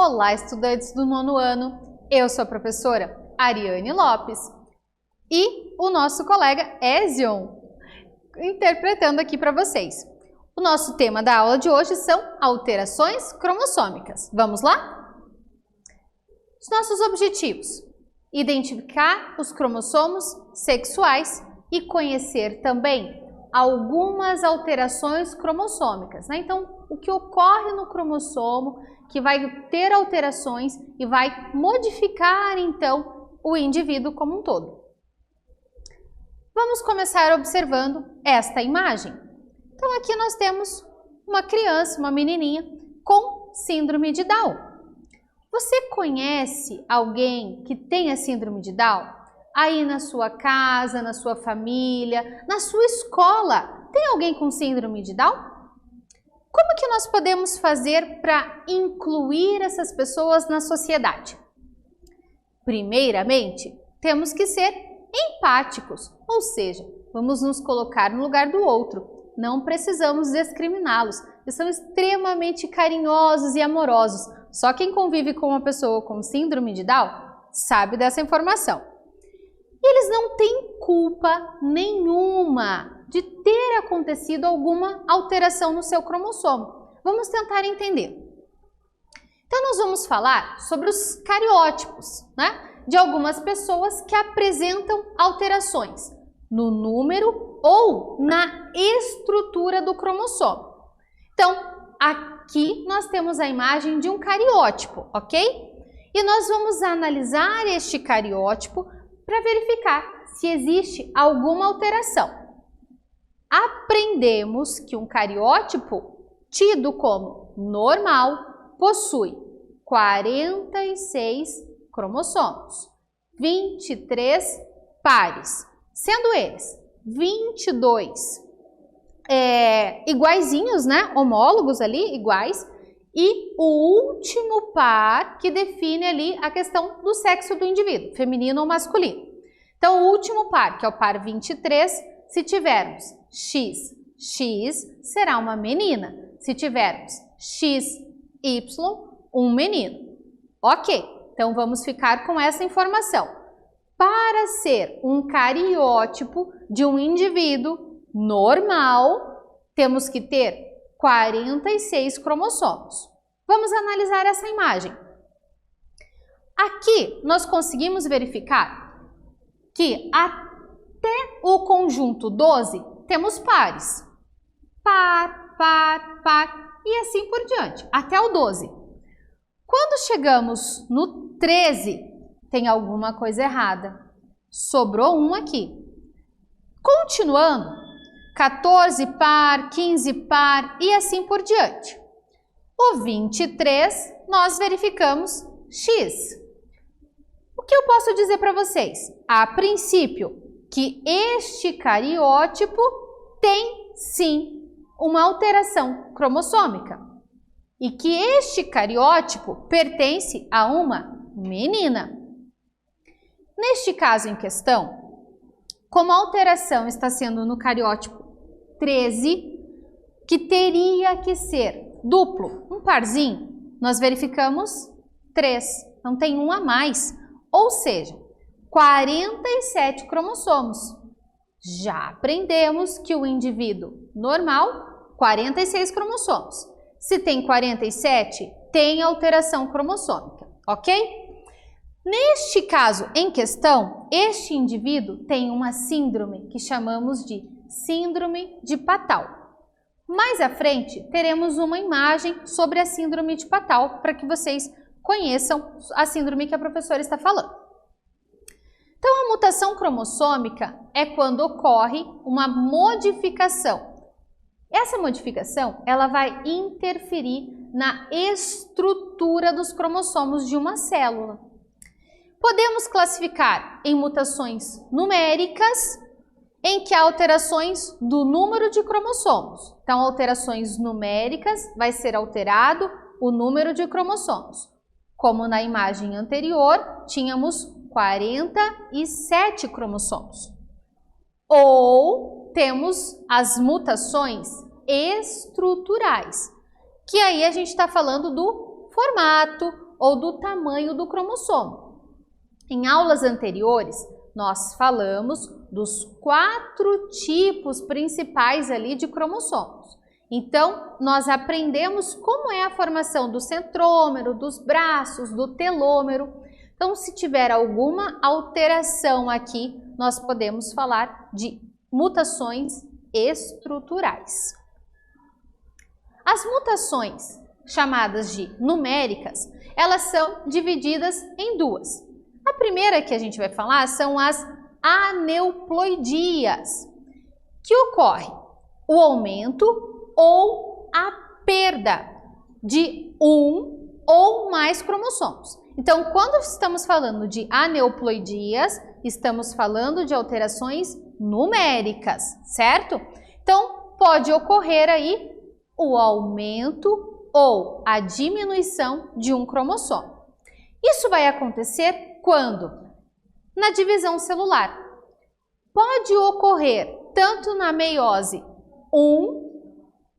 Olá, estudantes do 9º ano, eu sou a professora Ariane Lopes e o nosso colega Ezion, interpretando aqui para vocês. O nosso tema da aula de hoje são alterações cromossômicas. Vamos lá? Os nossos objetivos: identificar os cromossomos sexuais e conhecer também algumas alterações cromossômicas, né? Então, o que ocorre no cromossomo que vai ter alterações e vai modificar, então, o indivíduo como um todo. Vamos começar observando esta imagem. Então, aqui nós temos uma criança, uma menininha com síndrome de Down. Você conhece alguém que tenha síndrome de Down? Aí na sua casa, na sua família, na sua escola, tem alguém com síndrome de Down? Como que nós podemos fazer para incluir essas pessoas na sociedade? Primeiramente, temos que ser empáticos, ou seja, vamos nos colocar no lugar do outro. Não precisamos discriminá-los, eles são extremamente carinhosos e amorosos. Só quem convive com uma pessoa com síndrome de Down sabe dessa informação. E eles não têm culpa nenhuma de ter acontecido alguma alteração no seu cromossomo. Vamos tentar entender. Então, nós vamos falar sobre os cariótipos, né, de algumas pessoas que apresentam alterações no número ou na estrutura do cromossomo. Então, aqui nós temos a imagem de um cariótipo, ok? E nós vamos analisar este cariótipo para verificar se existe alguma alteração. Aprendemos que um cariótipo tido como normal possui 46 cromossomos, 23 pares, sendo eles 22 iguaizinhos, né? Homólogos ali, iguais, e o último par que define ali a questão do sexo do indivíduo, feminino ou masculino. Então, o último par, que é o par 23, se tivermos XX, será uma menina. Se tivermos XY, um menino. Ok, então vamos ficar com essa informação. Para ser um cariótipo de um indivíduo normal, temos que ter 46 cromossomos. Vamos analisar essa imagem. Aqui nós conseguimos verificar que até o conjunto 12 temos pares. Par, par, par e assim por diante, até o 12. Quando chegamos no 13, tem alguma coisa errada. Sobrou um aqui. Continuando, 14 par, 15 par e assim por diante. O 23, nós verificamos X. O que eu posso dizer para vocês? A princípio, que este cariótipo tem sim uma alteração cromossômica e que este cariótipo pertence a uma menina. Neste caso em questão, como a alteração está sendo no cariótipo 13, que teria que ser duplo, um parzinho, nós verificamos 3, não tem um a mais, ou seja, 47 cromossomos. Já aprendemos que o indivíduo normal, 46 cromossomos. Se tem 47, tem alteração cromossômica, ok? Neste caso em questão, este indivíduo tem uma síndrome que chamamos de síndrome de Patau. Mais à frente, teremos uma imagem sobre a síndrome de Patau para que vocês conheçam a síndrome que a professora está falando. Então, a mutação cromossômica é quando ocorre uma modificação. Essa modificação, ela vai interferir na estrutura dos cromossomos de uma célula. Podemos classificar em mutações numéricas, em que há alterações do número de cromossomos. Então, alterações numéricas, vai ser alterado o número de cromossomos. Como na imagem anterior, tínhamos 47 cromossomos. Ou temos as mutações estruturais, que aí a gente está falando do formato ou do tamanho do cromossomo. Em aulas anteriores, nós falamos dos 4 tipos principais ali de cromossomos. Então, nós aprendemos como é a formação do centrômero, dos braços, do telômero. Então, se tiver alguma alteração aqui, nós podemos falar de mutações estruturais. As mutações, chamadas de numéricas, elas são divididas em 2. A primeira que a gente vai falar são as aneuploidias, que ocorre o aumento ou a perda de um ou mais cromossomos. Então, quando estamos falando de aneuploidias, estamos falando de alterações numéricas, certo? Então, pode ocorrer aí o aumento ou a diminuição de um cromossomo. Isso vai acontecer quando? Na divisão celular. Pode ocorrer tanto na meiose 1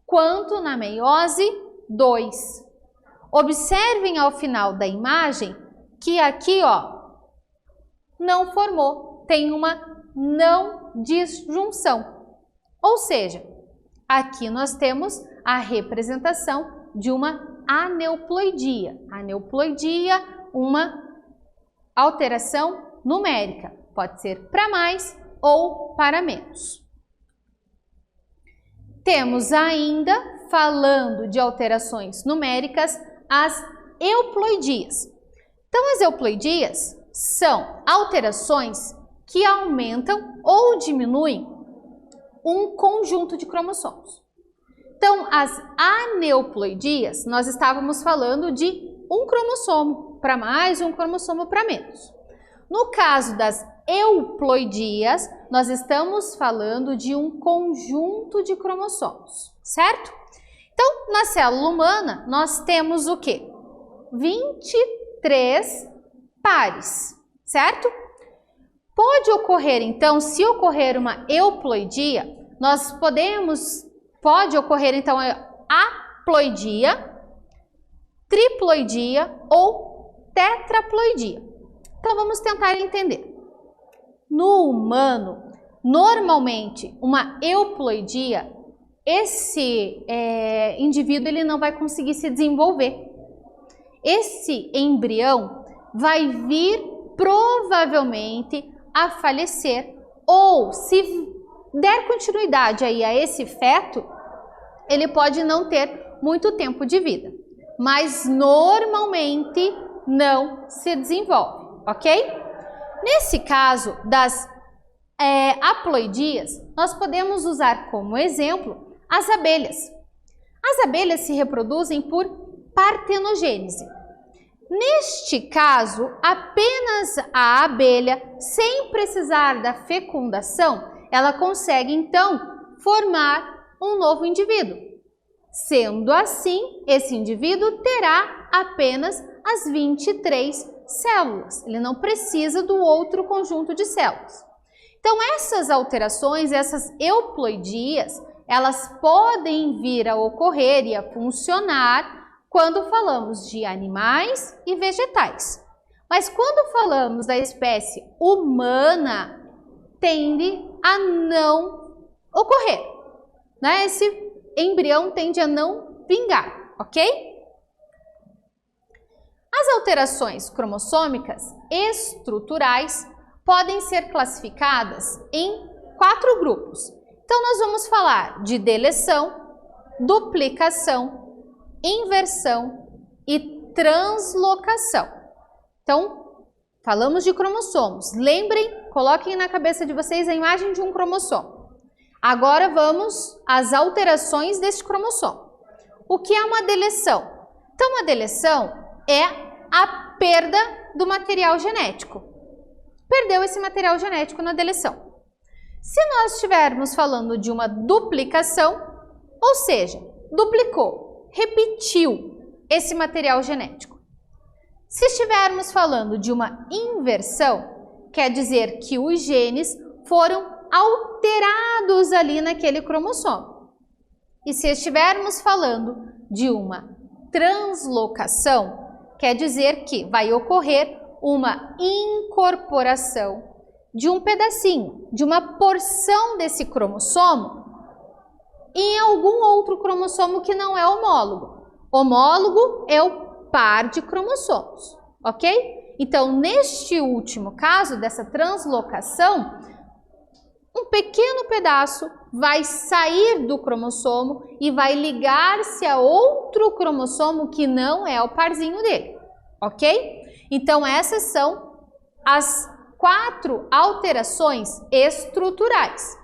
quanto na meiose 2. Observem ao final da imagem que aqui, ó, não formou, tem uma não disjunção. Ou seja, aqui nós temos a representação de uma aneuploidia. Aneuploidia, uma alteração numérica, pode ser para mais ou para menos. Temos ainda, falando de alterações numéricas, as euploidias. Então, as euploidias são alterações que aumentam ou diminuem um conjunto de cromossomos. Então, as aneuploidias, nós estávamos falando de um cromossomo para mais, um cromossomo para menos. No caso das euploidias, nós estamos falando de um conjunto de cromossomos, certo? Então, na célula humana, nós temos o quê? 23 pares, certo? Pode ocorrer, então, se ocorrer uma euploidia, pode ocorrer, então, a haploidia, triploidia ou tetraploidia. Então, vamos tentar entender. No humano, normalmente, uma euploidia, esse indivíduo ele não vai conseguir se desenvolver. Esse embrião vai vir provavelmente a falecer, ou se der continuidade aí a esse feto, ele pode não ter muito tempo de vida, mas normalmente não se desenvolve, ok? Nesse caso das haploidias, nós podemos usar como exemplo as abelhas. As abelhas se reproduzem por partenogênese. Neste caso, apenas a abelha, sem precisar da fecundação, ela consegue então formar um novo indivíduo. Sendo assim, esse indivíduo terá apenas as 23 células. Ele não precisa do outro conjunto de células. Então, essas alterações, essas euploidias, elas podem vir a ocorrer e a funcionar quando falamos de animais e vegetais. Mas quando falamos da espécie humana, tende a não ocorrer, né? Esse embrião tende a não vingar, ok? As alterações cromossômicas estruturais podem ser classificadas em 4 grupos. Então, nós vamos falar de deleção, duplicação, inversão e translocação. Então, falamos de cromossomos. Lembrem, coloquem na cabeça de vocês a imagem de um cromossomo. Agora vamos às alterações deste cromossomo. O que é uma deleção? Então, uma deleção é a perda do material genético. Perdeu esse material genético na deleção. Se nós estivermos falando de uma duplicação, ou seja, duplicou, repetiu esse material genético. Se estivermos falando de uma inversão, quer dizer que os genes foram alterados ali naquele cromossomo. E se estivermos falando de uma translocação, quer dizer que vai ocorrer uma incorporação de um pedacinho, de uma porção desse cromossomo em algum outro cromossomo que não é homólogo. Homólogo é o par de cromossomos, ok? Então, neste último caso, dessa translocação, um pequeno pedaço vai sair do cromossomo e vai ligar-se a outro cromossomo que não é o parzinho dele, ok? Então, essas são as 4 alterações estruturais: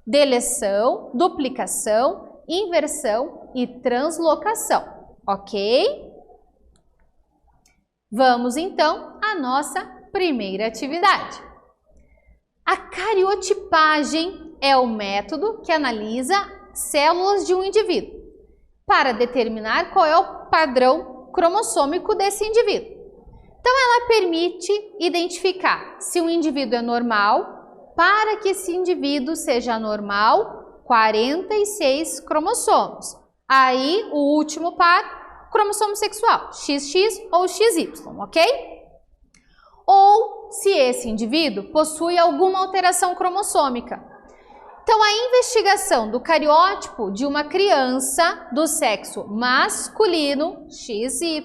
deleção, duplicação, inversão e translocação, ok? Vamos então à nossa primeira atividade. A cariotipagem é o método que analisa células de um indivíduo para determinar qual é o padrão cromossômico desse indivíduo. Então, ela permite identificar se um indivíduo é normal. Para que esse indivíduo seja normal, 46 cromossomos. Aí, o último par, cromossomo sexual, XX ou XY, ok? Ou se esse indivíduo possui alguma alteração cromossômica. Então, a investigação do cariótipo de uma criança do sexo masculino, XY,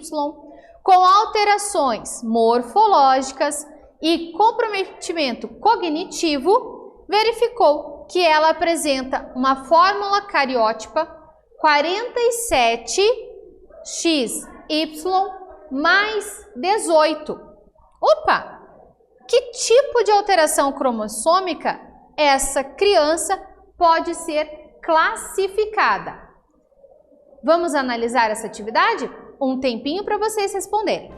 com alterações morfológicas e comprometimento cognitivo, verificou que ela apresenta uma fórmula cariótipa 47XY mais 18. Opa! Que tipo de alteração cromossômica essa criança pode ser classificada? Vamos analisar essa atividade? Um tempinho para vocês responderem.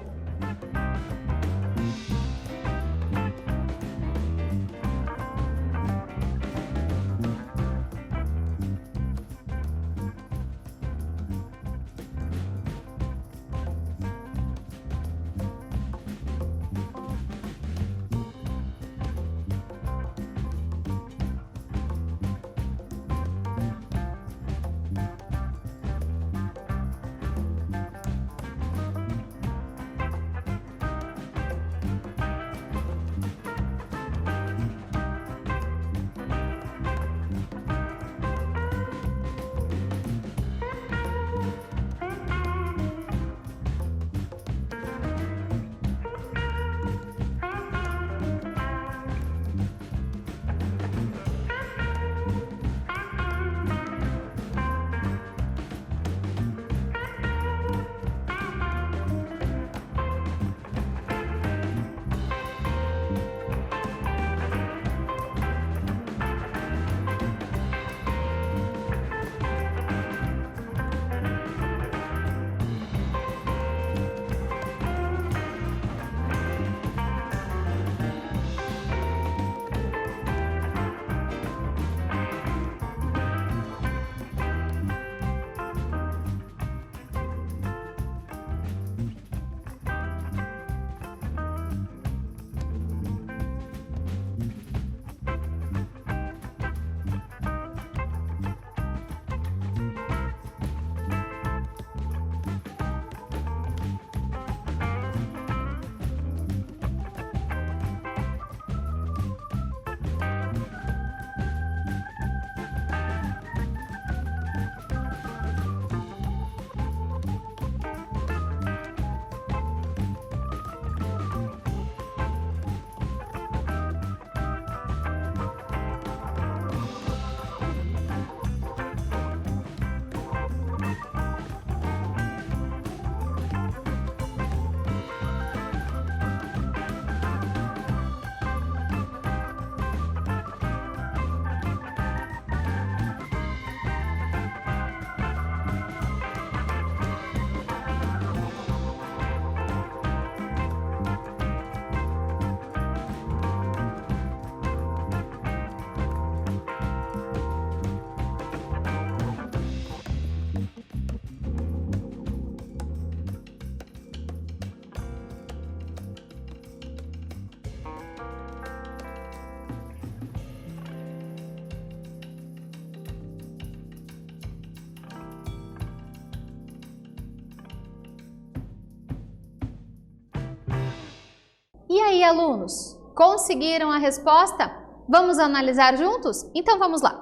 alunos? Conseguiram a resposta? Vamos analisar juntos? Então vamos lá.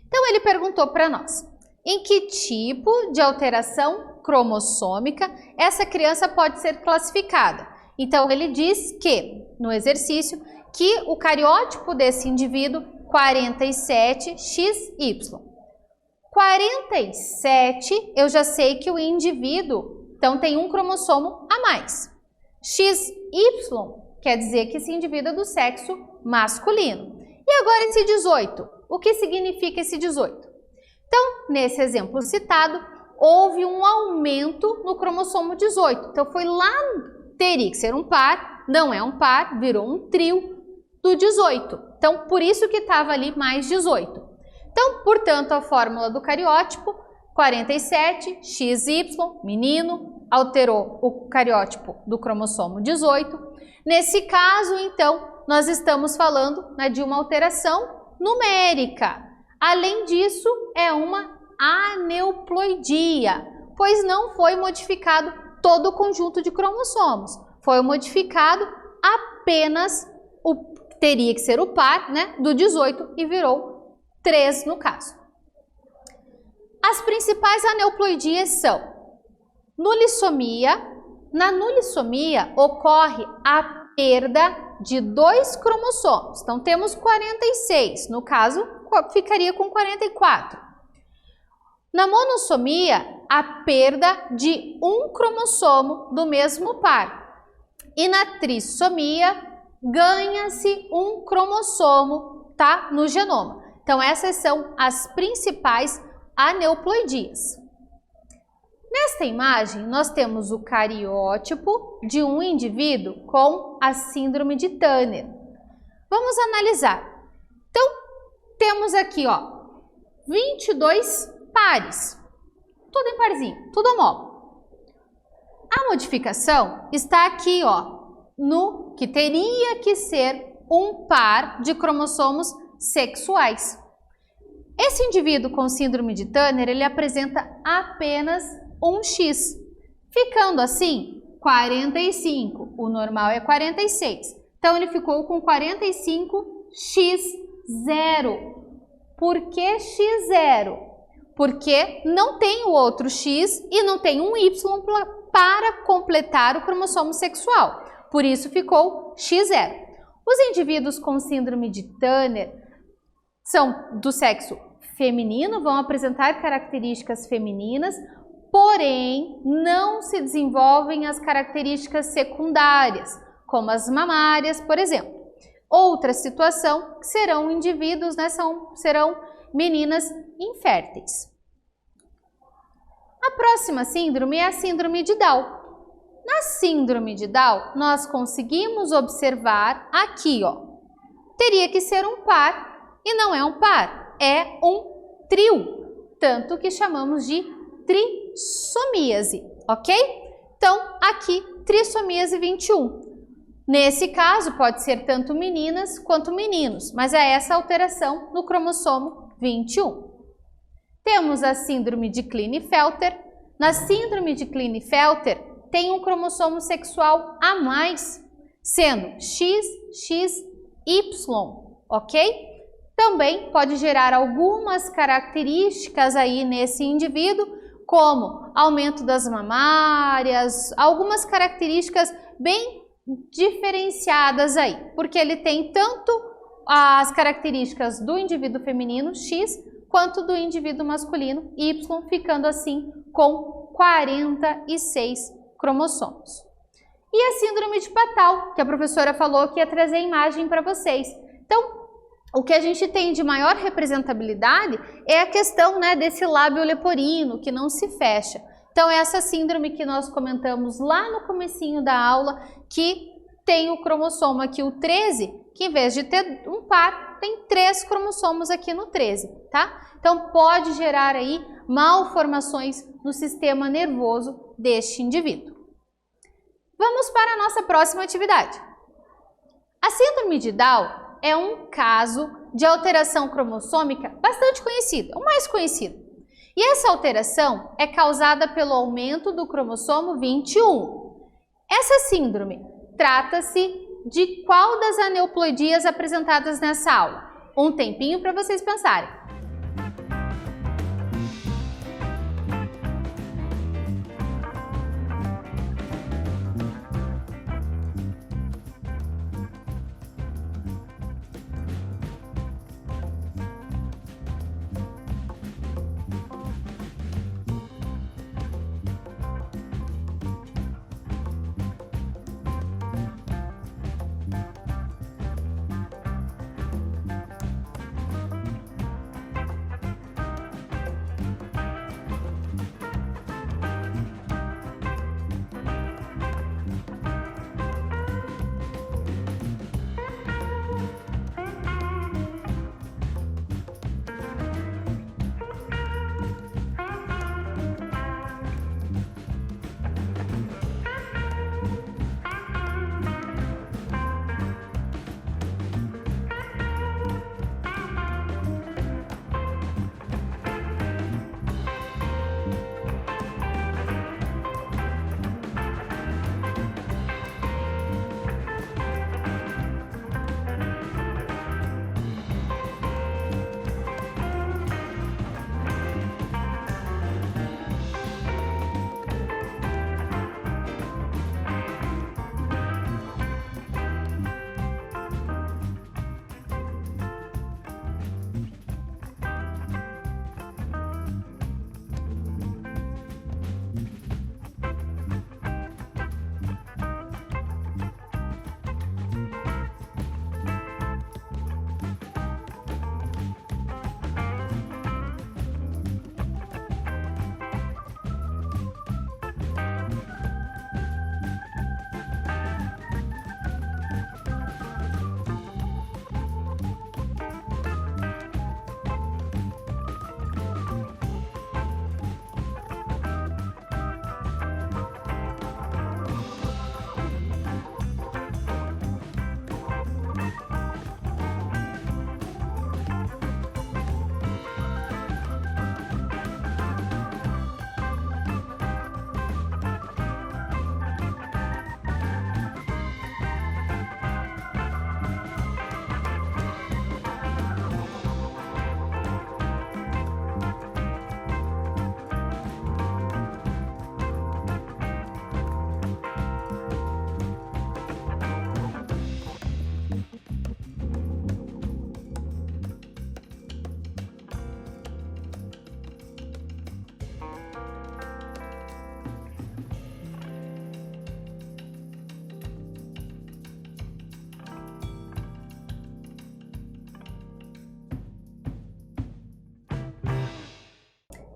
Então ele perguntou para nós, em que tipo de alteração cromossômica essa criança pode ser classificada? Então ele diz que, no exercício, que o cariótipo desse indivíduo 47XY. 47, eu já sei que o indivíduo, então, tem um cromossomo a mais. XY quer dizer que esse indivíduo é do sexo masculino. E agora esse 18, o que significa esse 18? Então, nesse exemplo citado, houve um aumento no cromossomo 18. Então, foi lá, teria que ser um par, não é um par, virou um trio do 18. Então, por isso que estava ali mais 18. Então, portanto, a fórmula do cariótipo, 47XY, menino, alterou o cariótipo do cromossomo 18. Nesse caso, então, nós estamos falando, né, de uma alteração numérica. Além disso, é uma aneuploidia, pois não foi modificado todo o conjunto de cromossomos. Foi modificado apenas, teria que ser o par, né, do 18 e virou 3 no caso. As principais aneuploidias são nulissomia. Na nulissomia ocorre a perda de 2 cromossomos. Então temos 46, no caso ficaria com 44. Na monossomia, a perda de um cromossomo do mesmo par. E na trissomia, ganha-se um cromossomo, tá, no genoma. Então essas são as principais aneuploidias. Nesta imagem, nós temos o cariótipo de um indivíduo com a síndrome de Turner. Vamos analisar. Então, temos aqui, ó, 22 pares, tudo em parzinho, tudo homólogo. A modificação está aqui, ó, no que teria que ser um par de cromossomos sexuais. Esse indivíduo com síndrome de Turner, ele apresenta apenas um X, ficando assim 45, o normal é 46, então ele ficou com 45X0. Por que X0? Porque não tem o outro X e não tem um Y para completar o cromossomo sexual, por isso ficou X0. Os indivíduos com síndrome de Turner são do sexo feminino, vão apresentar características femininas, porém, não se desenvolvem as características secundárias, como as mamárias, por exemplo. Outra situação, serão indivíduos, né, serão meninas inférteis. A próxima síndrome é a síndrome de Down. Na síndrome de Down, nós conseguimos observar aqui, ó, teria que ser um par e não é um par, é um trio, tanto que chamamos de trissomíase, ok? Então, aqui, trissomíase 21. Nesse caso, pode ser tanto meninas quanto meninos, mas é essa alteração no cromossomo 21. Temos a síndrome de Klinefelter. Na síndrome de Klinefelter, tem um cromossomo sexual a mais, sendo XXY, ok? Também pode gerar algumas características aí nesse indivíduo, como aumento das mamárias, algumas características bem diferenciadas aí, porque ele tem tanto as características do indivíduo feminino, X, quanto do indivíduo masculino, Y, ficando assim com 46 cromossomos. E a síndrome de Patau, que a professora falou que ia trazer imagem para vocês. Então, o que a gente tem de maior representabilidade é a questão, né, desse lábio leporino, que não se fecha. Então, é essa síndrome que nós comentamos lá no comecinho da aula, que tem o cromossomo aqui, o 13, que em vez de ter um par, tem 3 cromossomos aqui no 13, tá? Então, pode gerar aí malformações no sistema nervoso deste indivíduo. Vamos para a nossa próxima atividade. A síndrome de Down é um caso de alteração cromossômica bastante conhecido, o mais conhecido. E essa alteração é causada pelo aumento do cromossomo 21. Essa síndrome trata-se de qual das aneuploidias apresentadas nessa aula? Um tempinho para vocês pensarem.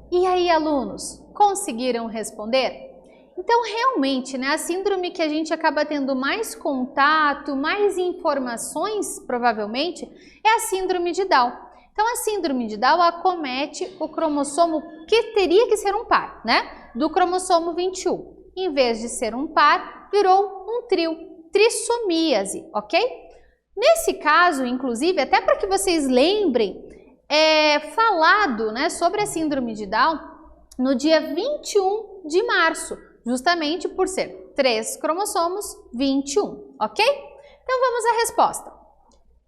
E aí, alunos, conseguiram responder? Então, realmente, né, a síndrome que a gente acaba tendo mais contato, mais informações, provavelmente, é a síndrome de Down. Então, a síndrome de Down acomete o cromossomo que teria que ser um par, né? Do cromossomo 21. Em vez de ser um par, virou um trio, trissomíase, ok? Nesse caso, inclusive, até para que vocês lembrem, falado, né, sobre a síndrome de Down no dia 21 de março, justamente por ser 3 cromossomos, 21, ok? Então vamos à resposta.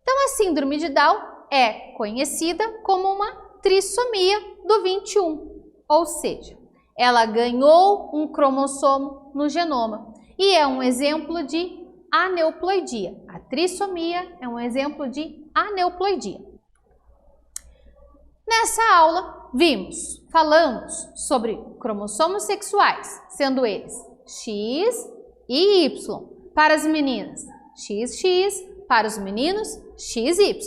Então a síndrome de Down é conhecida como uma trissomia do 21, ou seja, ela ganhou um cromossomo no genoma e é um exemplo de aneuploidia. A trissomia é um exemplo de aneuploidia. Nessa aula, falamos sobre cromossomos sexuais, sendo eles X e Y para as meninas, XX para os meninos, XY.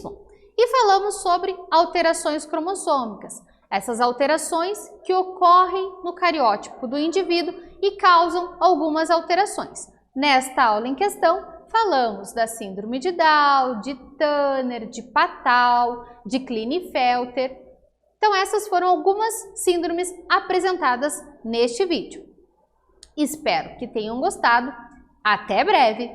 E falamos sobre alterações cromossômicas, essas alterações que ocorrem no cariótipo do indivíduo e causam algumas alterações. Nesta aula em questão, falamos da síndrome de Down, de Turner, de Patau, de Klinefelter. Então, essas foram algumas síndromes apresentadas neste vídeo. Espero que tenham gostado. Até breve!